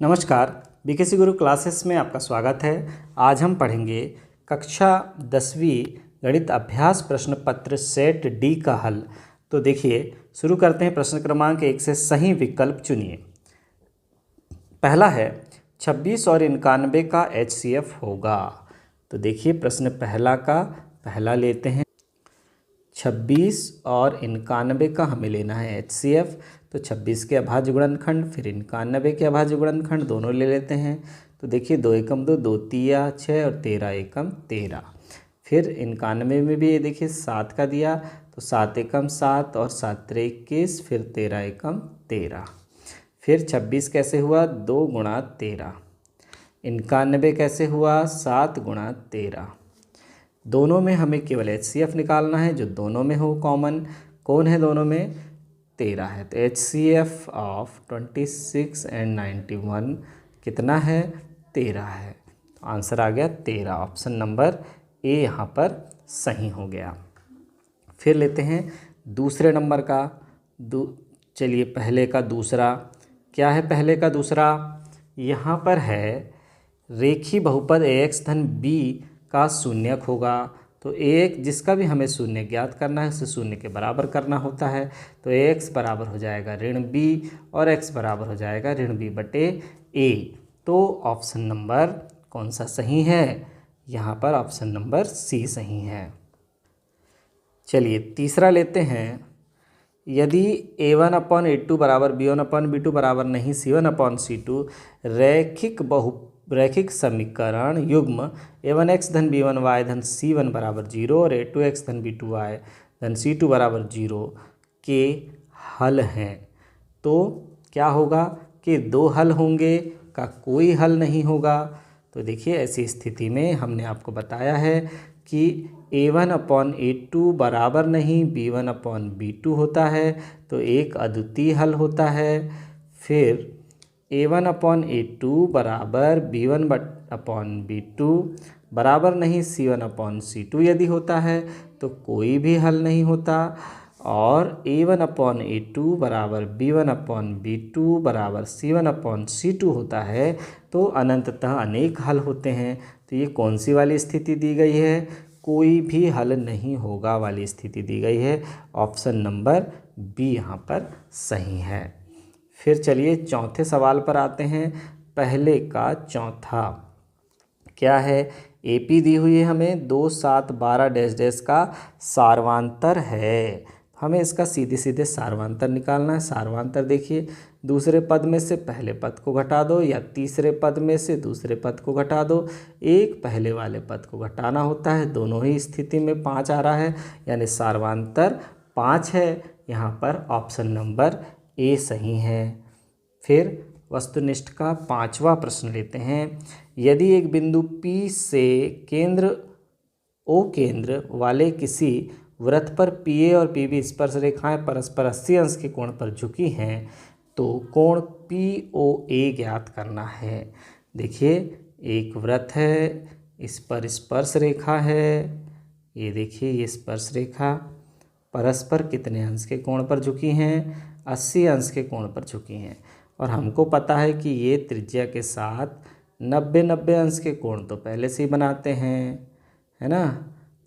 नमस्कार, बीकेसी गुरु क्लासेस में आपका स्वागत है। आज हम पढ़ेंगे कक्षा 10वीं गणित अभ्यास प्रश्न पत्र सेट डी का हल। तो देखिए, शुरू करते हैं। प्रश्न क्रमांक 1 से सही विकल्प चुनिए। पहला है 26 और 91 का एचसीएफ होगा। तो देखिए, प्रश्न पहला का पहला लेते हैं। 26 और 91 का हमें लेना है एचसीएफ। तो 26 के अभाज्य गुणनखंड फिर 91 के अभाज्य गुणनखंड दोनों ले लेते हैं। तो देखिए, 2 एकम 2, 2 तिया 6 और 13 एकम 13। फिर 91 में भी ये देखिए 7 का दिया, तो 7 एकम 7 और 7 त्रे 21, फिर 13 एकम 13। फिर 26 कैसे हुआ, 2 गुणा 13। 91 कैसे हुआ, 7 गुणा 13। दोनों में हमें केवल एचसीएफ निकालना है, जो दोनों में हो कॉमन। कौन है दोनों में, 13 है। तो एचसीएफ ऑफ 26 एंड 91 कितना है, 13 है। तो आंसर आ गया 13। ऑप्शन नंबर ए यहाँ पर सही हो गया। फिर लेते हैं दूसरे नंबर का। चलिए, पहले का दूसरा क्या है। पहले का दूसरा यहाँ पर है रेखी बहुपद ax धन b का शून्यक होगा। तो एक जिसका भी हमें शून्य ज्ञात करना है उसे शून्य के बराबर करना होता है। तो x बराबर हो जाएगा ऋण b और x बराबर हो जाएगा ऋण b बटे a। तो ऑप्शन नंबर कौन सा सही है, यहाँ पर ऑप्शन नंबर सी सही है। चलिए, तीसरा लेते हैं। यदि a1/a2 बराबर b1/b2 बराबर नहीं c1/c2 रैखिक समीकरण युग्म a1x धन b1y धन c1 बराबर 0 और a2x धन b2y धन c2 बराबर 0 के हल हैं, तो क्या होगा कि दो हल होंगे का कोई हल नहीं होगा। तो देखिए, ऐसी स्थिति में हमने आपको बताया है कि a1/a2 बराबर नहीं b1/b2 होता है, तो एक अद्वितीय हल होता है। फिर a1/a2 बराबर b1/b2 बराबर नहीं c1/c2 यदि होता है तो कोई भी हल नहीं होता। और a1/a2 बराबर b1/b2 बराबर c1/c2 होता है, तो अनंततः अनेक हल होते हैं। तो ये कौन सी वाली स्थिति दी गई है, कोई भी हल नहीं होगा वाली स्थिति दी गई है। ऑप्शन नंबर बी यहाँ पर सही है। फिर चलिए, चौथे सवाल पर आते हैं। पहले का चौथा क्या है, एपी दी हुई है हमें 2 7 12 डैश डैश का सारवांतर है। हमें इसका सीधे सीधे सारवांतर निकालना है। सारवांतर देखिए, दूसरे पद में से पहले पद को घटा दो या तीसरे पद में से दूसरे पद को घटा दो। एक पहले वाले पद को घटाना होता है। दोनों ही स्थिति में 5 आ रहा है, यानी सारवांतर 5 है। यहाँ पर ऑप्शन नंबर ए सही है। फिर वस्तुनिष्ठ का पांचवा प्रश्न लेते हैं। यदि एक बिंदु P से केंद्र O केंद्र वाले किसी वृत्त पर PA और PB स्पर्श रेखाएं परस्पर 80 अंश के कोण पर झुकी हैं, तो कोण POA ज्ञात करना है। देखिए, एक वृत्त है, इस पर स्पर्श रेखा है। ये देखिए, ये स्पर्श रेखा परस्पर कितने अंश के कोण पर झुकी हैं, 80 अंश के कोण पर झुकी हैं। और हमको पता है कि ये त्रिज्या के साथ 90 अंश के कोण तो पहले से ही बनाते हैं, है ना।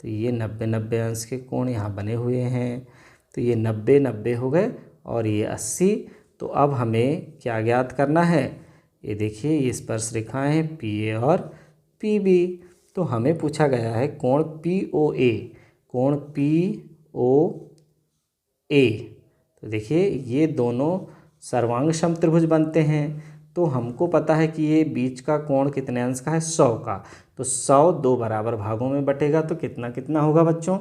तो ये 90 अंश के कोण यहाँ बने हुए हैं। तो ये 90 हो गए और ये 80। तो अब हमें क्या ज्ञात करना है, ये देखिए, ये स्पर्श रेखाएं हैं PA और PB। तो हमें पूछा गया है कोण POA, कोण POA। तो देखिए, ये दोनों सर्वांग समत्रिभुज बनते हैं। तो हमको पता है कि ये बीच का कोण कितने अंश का है, 100 का। तो 100 दो बराबर भागों में बटेगा, तो कितना कितना होगा बच्चों,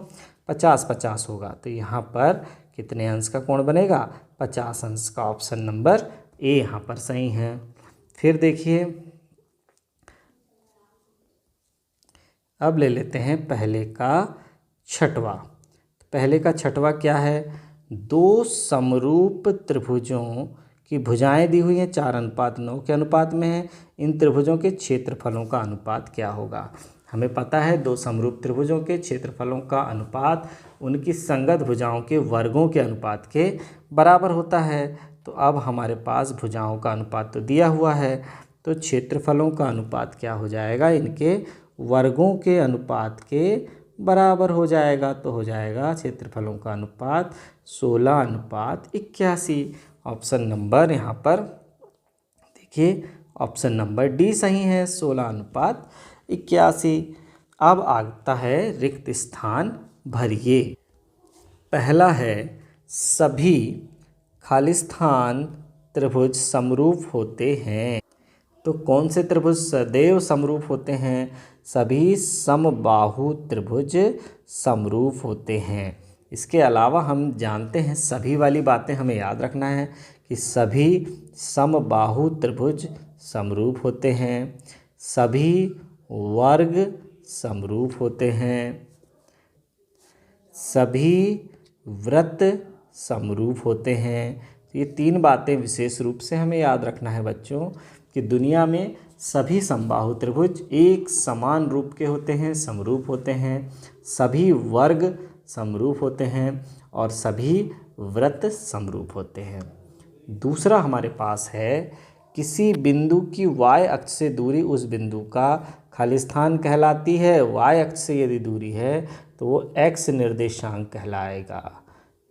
50-50 होगा। तो यहाँ पर कितने अंश का कोण बनेगा, 50 अंश का। ऑप्शन नंबर ए यहाँ पर सही है। फिर देखिए, अब ले लेते हैं पहले का छठवा। पहले का छठवा क्या है, दो समरूप त्रिभुजों की भुजाएं दी हुई हैं 4:9 के अनुपात में है। इन त्रिभुजों के क्षेत्रफलों का अनुपात क्या होगा। हमें पता है दो समरूप त्रिभुजों के क्षेत्रफलों का अनुपात उनकी संगत भुजाओं के वर्गों के अनुपात के बराबर होता है। तो तो अब हमारे पास भुजाओं का अनुपात तो दिया हुआ है, तो क्षेत्रफलों का अनुपात क्या हो जाएगा, इनके वर्गों के अनुपात के बराबर हो जाएगा। तो हो जाएगा क्षेत्रफलों का अनुपात 16:81। ऑप्शन नंबर यहाँ पर देखिए, ऑप्शन नंबर डी सही है, 16:81। अब आता है रिक्त स्थान भरिए। पहला है सभी खालिस्तान त्रिभुज समरूप होते हैं। तो कौन से त्रिभुज सदैव समरूप होते हैं? सभी समबाहु त्रिभुज समरूप होते हैं। इसके अलावा हम जानते हैं, सभी वाली बातें हमें याद रखना है कि सभी समबाहु त्रिभुज समरूप होते हैं, सभी वर्ग समरूप होते हैं, सभी वृत्त समरूप होते हैं। तो ये 3 बातें विशेष रूप से हमें याद रखना है बच्चों, कि दुनिया में सभी समबाहु त्रिभुज एक समान रूप के होते हैं, समरूप होते हैं, सभी वर्ग समरूप होते हैं और सभी वृत्त समरूप होते हैं। दूसरा हमारे पास है, किसी बिंदु की y अक्ष से दूरी उस बिंदु का खालिस्तान कहलाती है। y अक्ष से यदि दूरी है तो वो x निर्देशांक कहलाएगा।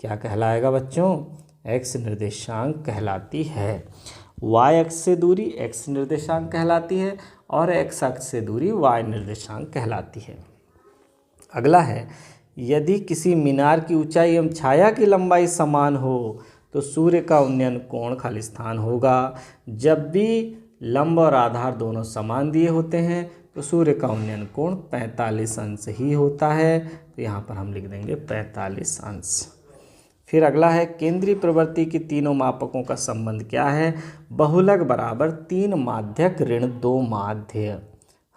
क्या कहलाएगा बच्चों? x निर्देशांक कहलाती है। y अक्ष से दूरी x निर्देशांक कहलाती है और x अक्ष से दूरी y निर्देशांक कहलाती है। अगला है, यदि किसी मीनार की ऊंचाई एवं छाया की लंबाई समान हो तो सूर्य का उन्नयन कोण खालिस्तान होगा। जब भी लंब और आधार दोनों समान दिए होते हैं तो सूर्य का उन्नयन कोण 45 अंश ही होता है। तो यहाँ पर हम लिख देंगे 45 अंश। फिर अगला है, केंद्रीय प्रवृत्ति की तीनों मापकों का संबंध क्या है? बहुलक बराबर 3 माध्यक ऋण 2 माध्य।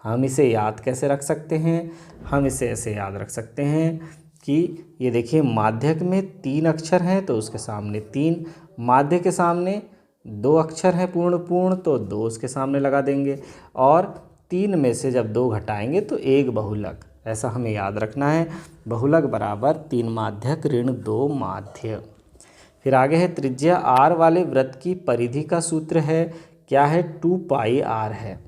हम इसे याद कैसे रख सकते हैं? हम इसे ऐसे याद रख सकते हैं कि ये देखिए, माध्यक में 3 अक्षर हैं तो उसके सामने 3, माध्य के सामने 2 अक्षर हैं पूर्ण तो 2 उसके सामने लगा देंगे, और 3 में से जब 2 घटाएंगे तो 1 बहुलक, ऐसा हमें याद रखना है। बहुलक बराबर 3 माध्यक ऋण 2 माध्य। फिर आगे है, त्रिज्या r वाले वृत्त की परिधि का सूत्र है, क्या है? 2πr है।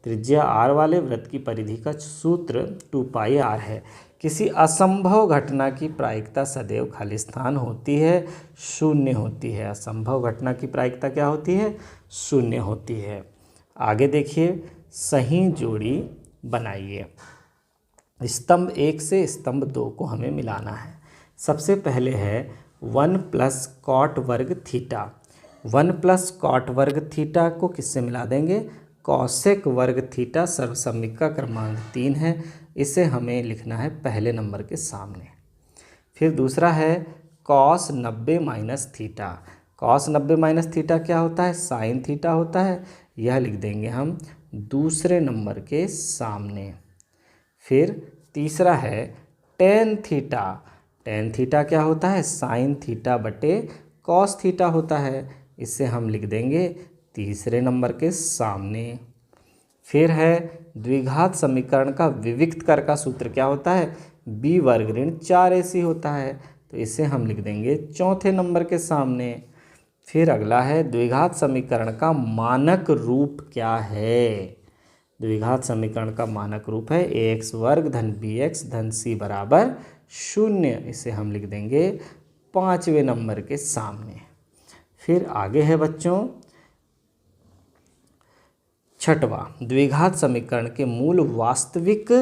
त्रिज्या r वाले वृत्त की परिधि का सूत्र 2πr है। किसी असंभव घटना की प्रायिकता सदैव खालिस्तान होती है, 0 होती है। असंभव घटना की प्रायिकता क्या होती है? 0 होती है। आगे देखिए, सही जोड़ी बनाइए। स्तंभ 1 से स्तंभ 2 को हमें मिलाना है। सबसे पहले है 1 + cot वर्ग थीटा। 1 + cot वर्ग थीटा को किससे मिला देंगे? कौशिक वर्ग थीटा सर्वसम्मिका क्रमांक 3 है, इसे हमें लिखना है पहले नंबर के सामने। फिर दूसरा है cos 90 - थीटा। cos 90 - थीटा क्या होता है? साइन थीटा होता है, यह लिख देंगे हम दूसरे नंबर के सामने। फिर तीसरा है tan थीटा। tan थीटा क्या होता है? साइन थीटा बटे cos थीटा होता है, इसे हम लिख देंगे तीसरे नंबर के सामने। फिर है द्विघात समीकरण का विविक्त कर का सूत्र क्या होता है? b वर्ग ऋण 4ac होता है, तो इसे हम लिख देंगे चौथे नंबर के सामने। फिर अगला है, द्विघात समीकरण का मानक रूप क्या है? द्विघात समीकरण का मानक रूप है ax वर्ग धन bx धन c बराबर 0, इसे हम लिख देंगे 5वें नंबर के सामने। फिर आगे है बच्चों छठवां, द्विघात समीकरण के मूल वास्तविक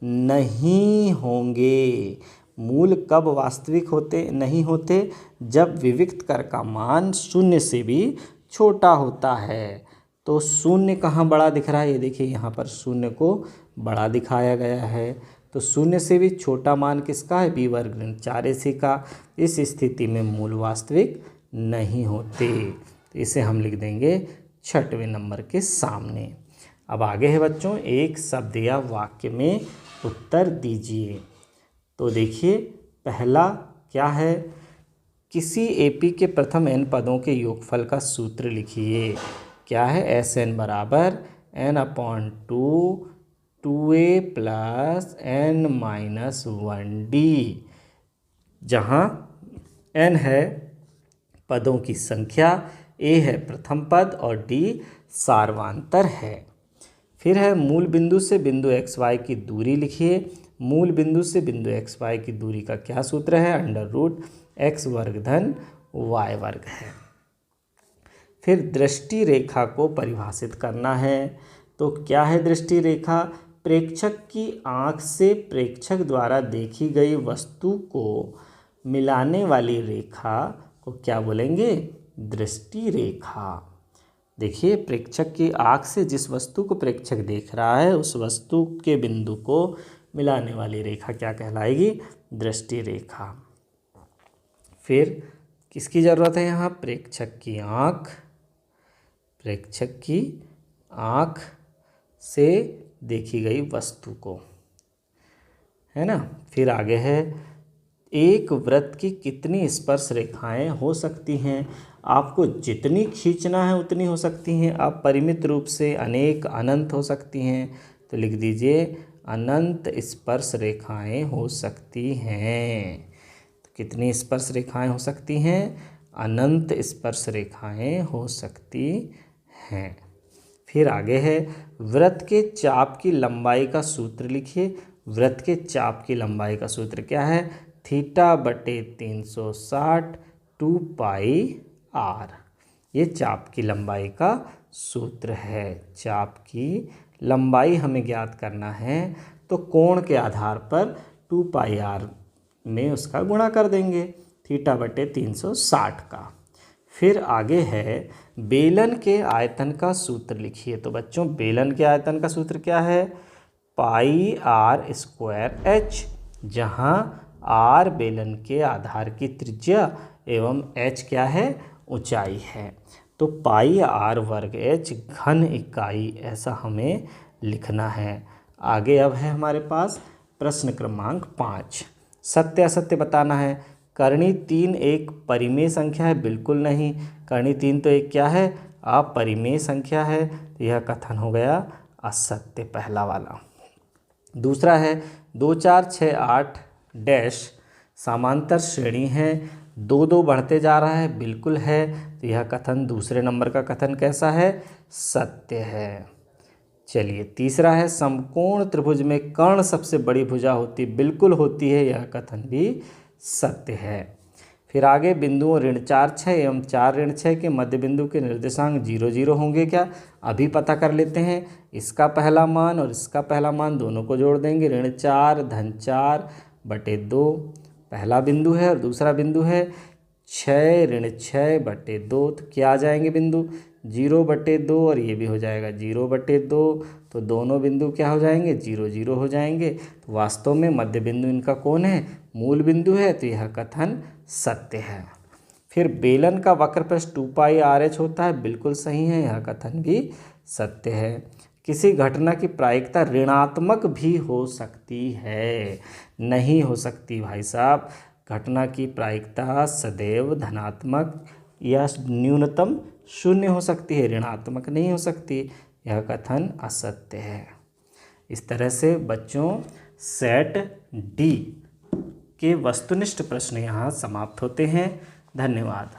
नहीं होंगे। मूल कब वास्तविक नहीं होते? जब विविक्त कर का मान 0 से भी छोटा होता है। तो 0 कहाँ बड़ा दिख रहा है? ये देखिए, यहाँ पर 0 को बड़ा दिखाया गया है। तो 0 से भी छोटा मान किसका है? b वर्ग ऋण 4ac का। इस स्थिति में मूल वास्तविक नहीं होते, तो इसे हम लिख देंगे 6वें नंबर के सामने। अब आगे है बच्चों, एक शब्द या वाक्य में उत्तर दीजिए। तो देखिए, पहला क्या है? किसी एपी के प्रथम n पदों के योगफल का सूत्र लिखिए। क्या है? Sn बराबर n/2 2a + n-1d, जहाँ n है पदों की संख्या, ए है प्रथम पद और डी सार्वांतर है। फिर है मूल बिंदु से बिंदु एक्स वाई की दूरी लिखिए। मूल बिंदु से बिंदु एक्स वाई की दूरी का क्या सूत्र है? अंडर रूट एक्स वर्ग धन वाई वर्ग है। फिर दृष्टि रेखा को परिभाषित करना है। तो क्या है दृष्टि रेखा? प्रेक्षक की आँख से प्रेक्षक द्वारा देखी गई वस्तु को मिलाने वाली रेखा को क्या बोलेंगे? दृष्टि रेखा। देखिए, प्रेक्षक की आँख से जिस वस्तु को प्रेक्षक देख रहा है उस वस्तु के बिंदु को मिलाने वाली रेखा क्या कहलाएगी? दृष्टि रेखा। फिर किसकी ज़रूरत है यहाँ? प्रेक्षक की आँख, प्रेक्षक की आँख से देखी गई वस्तु को, है ना। फिर आगे है, एक वृत्त की कितनी स्पर्श रेखाएं हो सकती हैं? आपको जितनी खींचना है उतनी हो सकती हैं। आप परिमित रूप से अनेक अनंत हो सकती हैं, तो लिख दीजिए अनंत स्पर्श रेखाएं हो सकती हैं। तो कितनी स्पर्श रेखाएं हो सकती हैं? अनंत स्पर्श रेखाएं हो सकती हैं। फिर आगे है, वृत्त के चाप की लंबाई का सूत्र लिखिए। वृत्त के चाप की लंबाई का सूत्र क्या है? थीटा बटे 360 2 पाई आर। ये चाप की लंबाई का सूत्र है। चाप की लंबाई हमें ज्ञात करना है तो कोण के आधार पर 2 पाई आर में उसका गुणा कर देंगे, थीटा बटे 360 का। फिर आगे है, बेलन के आयतन का सूत्र लिखिए। तो बच्चों, बेलन के आयतन का सूत्र क्या है? पाई आर स्क्वायर एच, जहाँ आर बेलन के आधार की त्रिज्या एवं एच क्या है? ऊंचाई है। तो पाई आर वर्ग एच घन इकाई, ऐसा हमें लिखना है। आगे अब है हमारे पास प्रश्न क्रमांक 5, सत्य असत्य बताना है। कर्णी 3 एक परिमेय संख्या है? बिल्कुल नहीं। कर्णी 3 तो एक क्या है? अपरिमेय संख्या है। तो यह कथन हो गया असत्य, पहला वाला। दूसरा है, 2 4 6 8 डैश समांतर श्रेणी है, 2 2 बढ़ते जा रहा है? बिल्कुल है। तो यह कथन, दूसरे नंबर का कथन कैसा है? सत्य है। चलिए, तीसरा है, समकोण त्रिभुज में कर्ण सबसे बड़ी भुजा होती? बिल्कुल होती है, यह कथन भी सत्य है। फिर आगे, बिंदुओं ऋण 4 6 एवं 4 ऋण 6 के मध्य बिंदु के निर्देशांक 0 0 होंगे क्या? अभी पता कर लेते हैं। इसका पहला मान और इसका पहला मान दोनों को जोड़ देंगे। ऋण 4 धन 4 बटे 2 पहला बिंदु है और दूसरा बिंदु है 6 ऋण 6 बटे 2। तो क्या आ जाएंगे बिंदु? 0 बटे 2 और ये भी हो जाएगा 0 बटे 2। तो दोनों बिंदु क्या हो जाएंगे? 0 0 हो जाएंगे। तो वास्तव में मध्य बिंदु इनका कौन है? मूल बिंदु है। तो यह कथन सत्य है। फिर बेलन का वक्रपृष्ठ 2 पाई आर एच होता है? बिल्कुल सही है, यह कथन भी सत्य है। किसी घटना की प्रायिकता ऋणात्मक भी हो सकती है? नहीं हो सकती भाई साहब। घटना की प्रायिकता सदैव धनात्मक या न्यूनतम 0 हो सकती है, ऋणात्मक नहीं हो सकती। यह कथन असत्य है। इस तरह से बच्चों सेट डी के वस्तुनिष्ठ प्रश्न यहाँ समाप्त होते हैं। धन्यवाद।